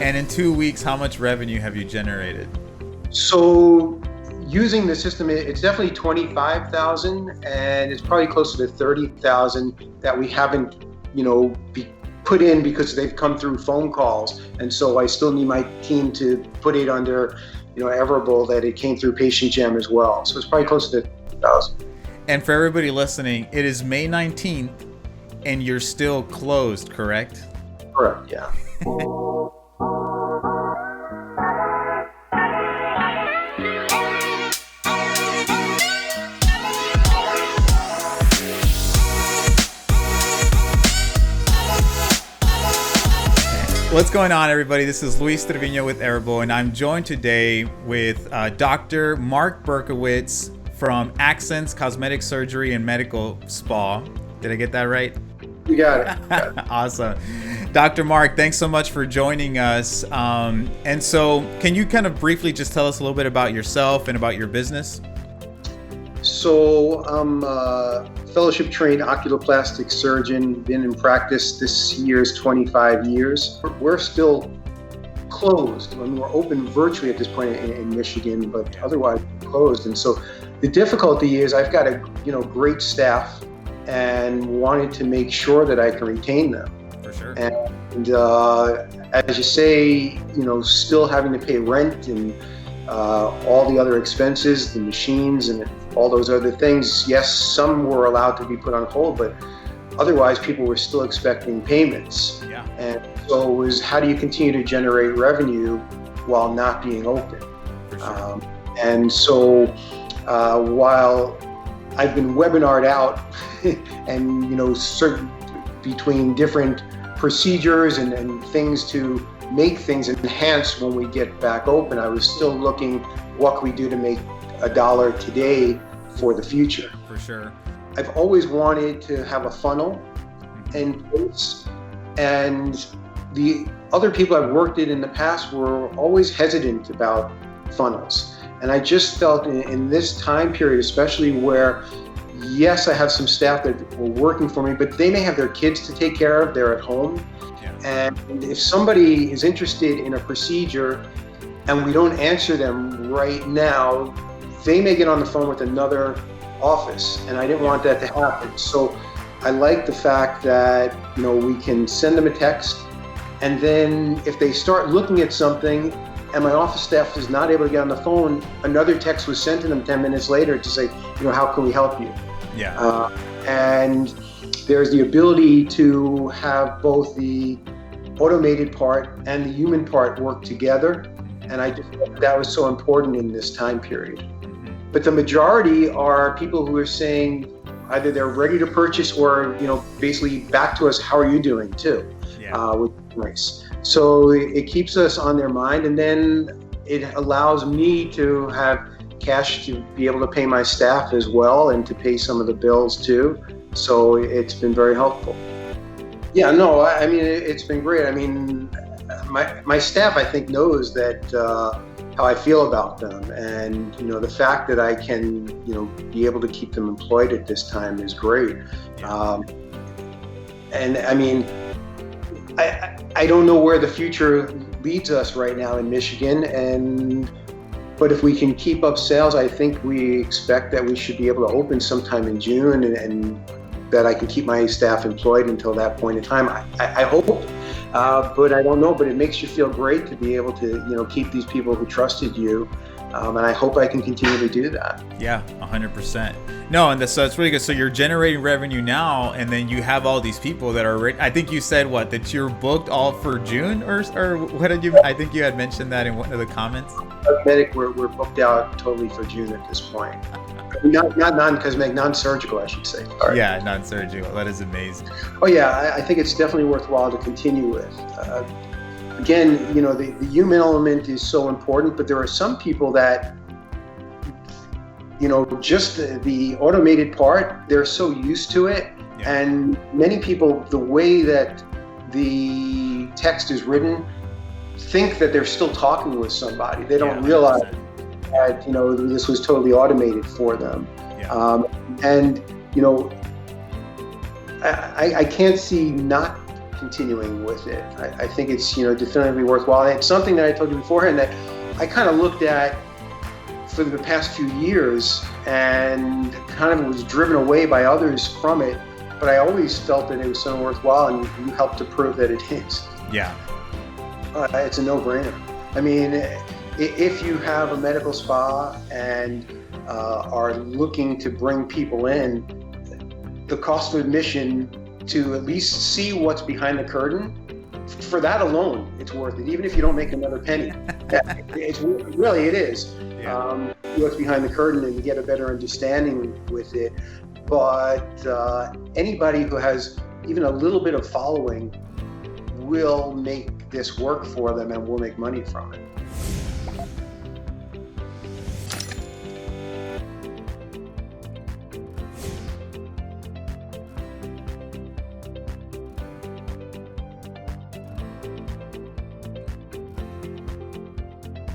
And in 2 weeks, how much revenue have you generated? So using the system, it's definitely 25,000, and it's probably closer to 30,000 that we haven't, put in because they've come through phone calls. And so I still need my team to put it under, Everable, that it came through Patient Jam as well. So it's probably close to 30,000. And for everybody listening, it is May 19th and you're still closed, correct? Correct, yeah. What's going on, everybody? This is Luis Trevino with Everable, and I'm joined today with Dr. Mark Berkowitz from Accents Cosmetic Surgery and Medical Spa. Did I get that right? You got it. Awesome. Dr. Mark, thanks so much for joining us. And so can you kind of briefly just tell us a little bit about yourself and about your business? So I'm a fellowship trained oculoplastic surgeon, been in practice this year's 25 years. We're still closed. I mean, we're open virtually at this point in Michigan, but otherwise closed. And so the difficulty is I've got a great staff and wanted to make sure that I can retain them. For sure. And as you say, still having to pay rent and all the other expenses, the machines and all those other things. Yes, some were allowed to be put on hold, but otherwise people were still expecting payments. Yeah. And so it was, how do you continue to generate revenue while not being open? For sure. And so while I've been webinared out and, certain between different procedures and things to make things enhance when we get back open, I was still looking, what can we do to make $1 today for the future? For sure. I've always wanted to have a funnel in place, and the other people I've worked in the past were always hesitant about funnels. And I just felt in this time period, especially where, yes, I have some staff that were working for me, but they may have their kids to take care of, they're at home. And if somebody is interested in a procedure and we don't answer them right now, they may get on the phone with another office, and I didn't want that to happen. So I like the fact that, we can send them a text, and then if they start looking at something and my office staff is not able to get on the phone, another text was sent to them 10 minutes later to say, how can we help you? Yeah. And there's the ability to have both the automated part and the human part work together. And I just thought that was so important in this time period. But the majority are people who are saying either they're ready to purchase or, basically back to us, how are you doing too? Yeah. Which is nice. So it keeps us on their mind, and then it allows me to have cash to be able to pay my staff as well and to pay some of the bills too. So it's been very helpful. Yeah, no, I mean, it's been great. I mean, my staff, I think, knows that how I feel about them, and the fact that I can be able to keep them employed at this time is great. And I mean, I don't know where the future leads us right now in Michigan, but if we can keep up sales, I think we expect that we should be able to open sometime in June, and that I can keep my staff employed until that point in time. I hope, but I don't know. But it makes you feel great to be able to, keep these people who trusted you, and I hope I can continue to do that. Yeah, 100%. No, and so it's really good. So you're generating revenue now, and then you have all these people that are. I think you said that you're booked all for June, or what did you? I think you had mentioned that in one of the comments. Cosmetic, we're booked out totally for June at this point. Not non-cosmetic, non-surgical, I should say. Sorry. Yeah, non-surgical. That is amazing. Oh yeah, I think it's definitely worthwhile to continue with. Again, the human element is so important, but there are some people that, just the automated part, they're so used to it. Yeah. And many people, the way that the text is written, think that they're still talking with somebody. They don't realize that, this was totally automated for them. Yeah. And, I can't see not continuing with it. I think it's definitively worthwhile. And it's something that I told you beforehand that I kind of looked at for the past few years and kind of was driven away by others from it, but I always felt that it was so worthwhile, and you helped to prove that it is. Yeah. It's a no-brainer. I mean, if you have a medical spa and are looking to bring people in, the cost of admission to at least see what's behind the curtain, for that alone, it's worth it. Even if you don't make another penny, it is. Yeah. What's behind the curtain and get a better understanding with it. But anybody who has even a little bit of following will make this work for them and will make money from it.